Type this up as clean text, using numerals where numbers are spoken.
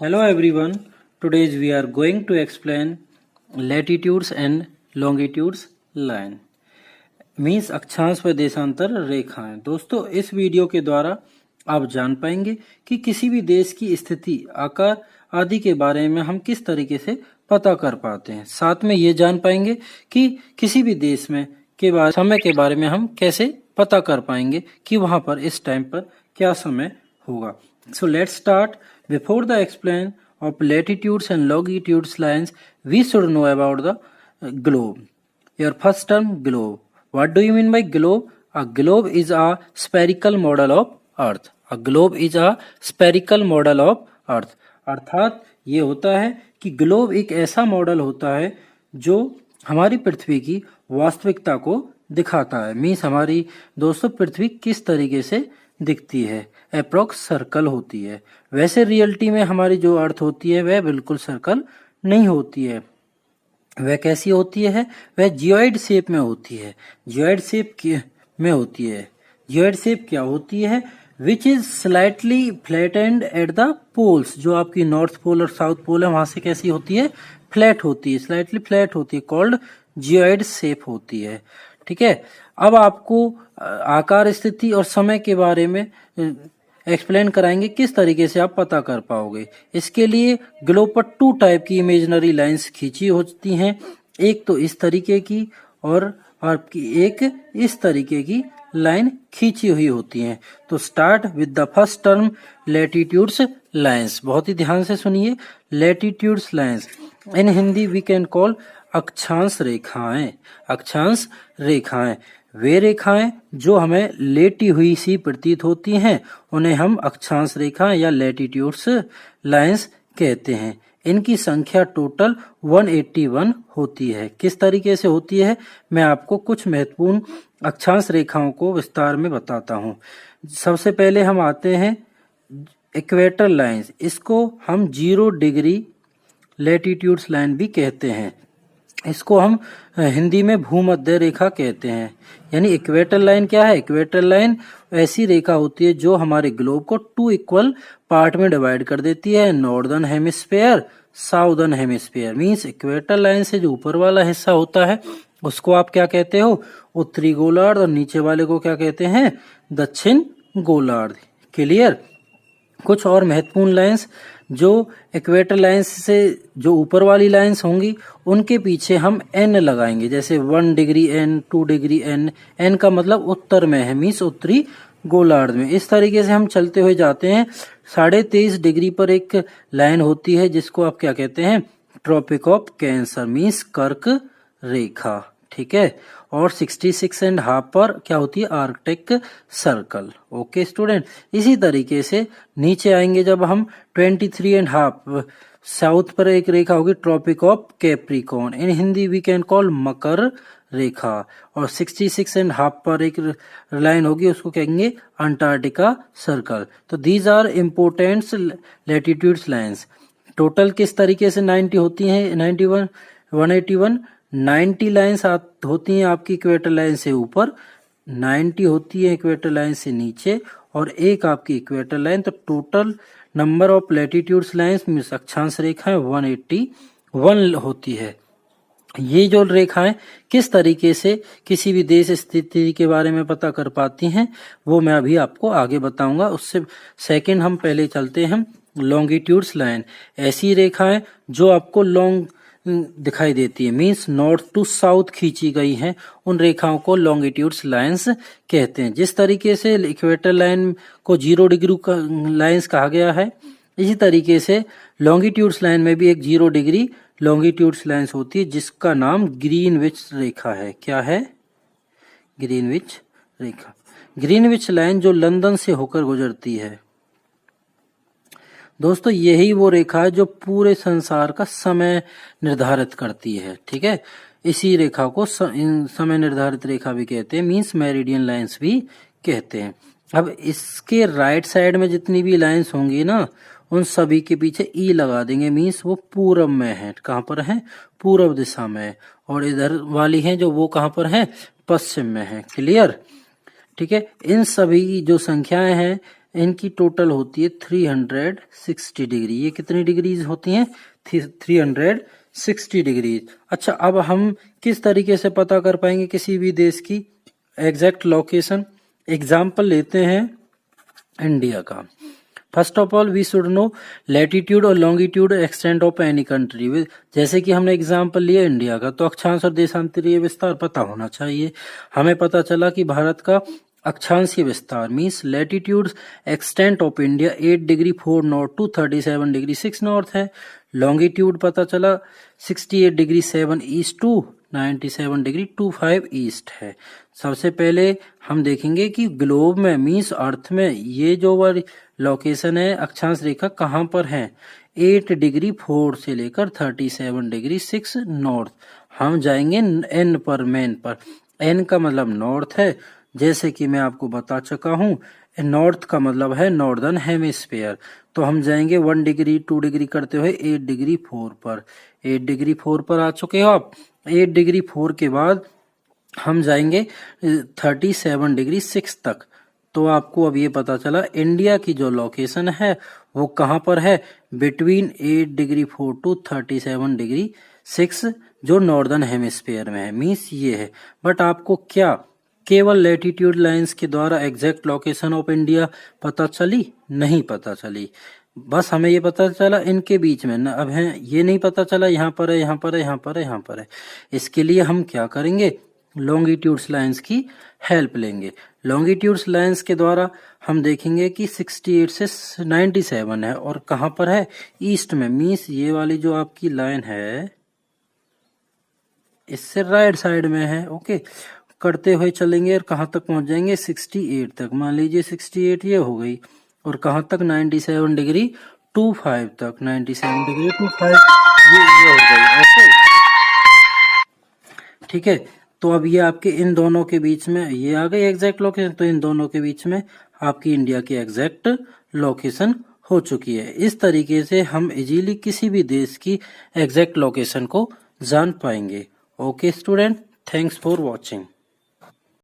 Hello everyone. Today we are going to explain latitudes and longitudes line. Means अक्षांश व देशांतर रेखाएं। दोस्तों इस वीडियो के द्वारा आप जान पाएंगे कि किसी भी देश की स्थिति, आकार आदि के बारे में हम किस तरीके से पता कर पाते हैं। साथ में ये जान पाएंगे कि किसी भी देश में समय के बारे में हम कैसे पता कर पाएंगे कि वहां पर इस टाइम पर क्या समय होगा। So let's start. Before the explain of latitudes and longitudes lines, we should know about the globe. Your first term, globe. What do you mean by globe? A globe is a spherical model of Earth. A globe is a spherical model of Earth. अर्थात ये होता है कि globe एक ऐसा model होता है जो हमारी पृथ्वी की वास्तविकता को दिखाता है। मीन्स हमारी दोस्तों पृथ्वी किस तरीके से दिखती है, अप्रोक्स सर्कल होती है। वैसे रियलिटी में हमारी जो अर्थ होती है वह बिल्कुल सर्कल नहीं होती है। वह कैसी होती है? वह जियोइड शेप में होती है। जियोइड शेप में होती है। जियोइड शेप क्या होती है? Which is slightly flattened at the poles. जो आपकी नॉर्थ पोल और साउथ पोल है वहां से कैसी होती है? फ्लैट होती है, स्लाइटली फ्लैट होती है, कॉल्ड जियोइड शेप होती है। ठीक है, अब आपको आकार, स्थिति और समय के बारे में एक्सप्लेन कराएंगे किस तरीके से आप पता कर पाओगे। इसके लिए ग्लोब पर 2 टाइप की इमेजिनरी लाइंस खींची होती हैं, एक तो इस तरीके की और आपकी एक इस तरीके की लाइन खींची हुई होती हैं। तो start with the first term, latitudes lines. बहुत ही ध्यान से सुनिए, latitudes lines in Hindi we can call अक्षांश रेखाएं। अक्षांश रेखाएं वे रेखाएं जो हमें लेटी हुई सी प्रतीत होती हैं, उन्हें हम अक्षांश रेखाएं या लैटिट्यूड्स लाइंस कहते हैं। इनकी संख्या टोटल 181 होती है। किस तरीके से होती है मैं आपको कुछ महत्वपूर्ण अक्षांश रेखाओं को विस्तार में बताता हूं। सबसे पहले हम आते हैं इक्वेटर लाइंस। इसको हम 0 डिग्री लैटिट्यूड्स लाइन भी कहते हैं। इसको हम हिंदी में भूमध्य रेखा कहते हैं। यानी इक्वेटर लाइन क्या है? इक्वेटर लाइन ऐसी रेखा होती है जो हमारे ग्लोब को 2 इक्वल पार्ट में डिवाइड कर देती है, northern hemisphere, southern hemisphere. Means equator line से जो ऊपर वाला हिस्सा होता है उसको आप क्या कहते हो? उत्तरी गोलार्ध, और नीचे वाले को क्या कहते हैं? दक्षिण गोलार्ध। क्लियर? कुछ और महत्वपूर्ण लाइंस जो इक्वेटर लाइंस से जो ऊपर वाली लाइंस होंगी उनके पीछे हम एन लगाएंगे, जैसे 1 degree N, 2 degree N. N का मतलब उत्तर में है, मीन्स उत्तरी गोलार्ध में। इस तरीके से हम चलते हुए जाते हैं। 23.5 डिग्री पर एक लाइन होती है जिसको आप क्या कहते हैं? ट्रॉपिक ऑफ कैंसर, मीन्स कर्क रेखा। ठीक है, और 66.5 पर क्या होती है? Arctic circle. ओके स्टूडेंट, इसी तरीके से नीचे आएंगे जब हम 23.5 साउथ पर एक रेखा होगी, tropic of Capricorn. In Hindi we can call मकर रेखा। और 66.5 पर एक लाइन होगी, उसको कहेंगे अंटार्कटिका सर्कल। तो these are important latitudes lines. Total किस तरीके से 90 होती हैं? 91, 181, 90 लाइन्स होती हैं आपकी इक्वेटर लाइन से ऊपर, 90 होती है इक्वेटर लाइन से नीचे, और एक आपकी इक्वेटर लाइन। तो total number of latitudes lines means अक्षांश रेखाएं 181 होती है। ये जो रेखाएं किस तरीके से किसी भी देश स्थिति के बारे में पता कर पाती हैं वो मैं अभी आपको आगे बताऊंगा। उससे सेकंड हम पहले चलते हैं लॉन्गिट्यूड्स लाइन। ऐसी रेखाएं जो आपको लॉन्ग दिखाई देती है, मींस नॉर्थ टू साउथ खींची गई हैं, उन रेखाओं को लॉन्गिट्यूड्स लाइंस कहते हैं। जिस तरीके से इक्वेटर लाइन को 0 डिग्री का लाइंस कहा गया है, इसी तरीके से लॉन्गिट्यूड्स लाइन में भी एक 0 डिग्री लॉन्गिट्यूड्स लाइंस होती है जिसका नाम ग्रीनविच रेखा है। क्या है? ग्रीनविच रेखा। ग्रीनविच लाइन जो लंदन से होकर गुजरती है दोस्तों, यही वो रेखा है जो पूरे संसार का समय निर्धारित करती है। ठीक है, इसी रेखा को समय निर्धारित रेखा भी कहते हैं, मींस मेरिडियन लाइंस भी कहते हैं। अब इसके राइट साइड में जितनी भी लाइंस होंगी ना, उन सभी के पीछे ई लगा देंगे, मींस वो पूरब में है। कहाँ पर है? पूर्व दिशा में। और इधर वाली है जो वो कहाँ पर है? पश्चिम में है। क्लियर? ठीक है, इन सभी जो संख्याएं हैं इनकी टोटल होती है 360 डिग्री। ये कितनी डिग्रीज होती हैं? 360 डिग्रीज। अच्छा, अब हम किस तरीके से पता कर पाएंगे किसी भी देश की एग्जैक्ट लोकेशन? एग्जाम्पल लेते हैं इंडिया का। First of all we should know latitude और longitude extent of any country. जैसे कि हमने एग्जांपल लिया इंडिया का, तो अक्षांश और देशांतरीय विस्तार पता होना चाहिए। हमें पता चला कि भारत का अक्षांशीय विस्तार means latitude extent of India 8 degree 4 north to 37 degree 6 north है। लॉन्गिट्यूड पता चला 68 degree 7 east to 97 degree 25 east है। सबसे पहले हम देखेंगे कि ग्लोब में मीन्स अर्थ में ये जो वाली लोकेशन है अक्षांश रेखा कहाँ पर है। 8 डिग्री 4 से लेकर 37 डिग्री 6 नॉर्थ। हम जाएंगे एन पर, मेन पर। एन का मतलब नॉर्थ है, जैसे कि मैं आपको बता चुका हूँ। नॉर्थ का मतलब है नॉर्दर्न हेमिस्फीयर। तो हम जाएंगे 1 डिग्री 2 डिग्री करते हुए 8 डिग्री 4 पर। 8 डिग्री 4 पर आ चुके हो आप। 8 डिग्री 4 के बाद हम जाएंगे 37 डिग्री 6 तक। तो आपको अब ये पता चला इंडिया की जो लोकेशन है वो कहाँ पर है, बिटवीन 8 डिग्री 4 टू 37 डिग्री 6 जो नॉर्दर्न हेमिस्फीयर में है, मीन्स ये है। बट आपको क्या केवल लैटिट्यूड लाइंस के द्वारा एग्जैक्ट लोकेशन ऑफ इंडिया पता चली? नहीं पता चली। बस हमें ये पता चला इनके बीच में ना, अब है ये नहीं पता चला यहाँ पर है, यहाँ पर है, यहाँ पर है, यहाँ पर है। इसके लिए हम क्या करेंगे, लॉन्गिट्यूड्स लाइंस की हेल्प लेंगे। लॉन्गिट्यूड्स लाइंस के द्वारा हम देखेंगे कि 68 से 97 है और कहाँ पर है, ईस्ट में। मीन्स ये वाली जो आपकी लाइन है इससे राइट साइड में है। ओके, करते हुए चलेंगे और कहाँ तक पहुंच जाएंगे, 68 तक। मान लीजिए 68 ये हो गई और कहाँ तक, 97 डिग्री 25 तक। 97 डिग्री 25 ये हो गई। ओके, ठीक है। तो अब ये आपके इन दोनों के बीच में ये आ गई एग्जैक्ट लोकेशन। तो इन दोनों के बीच में आपकी इंडिया की एग्जैक्ट लोकेशन हो चुकी है। इस तरीके से हम इजीली किसी भी देश की एग्जैक्ट लोकेशन को जान पाएंगे। Okay student, thanks for watching.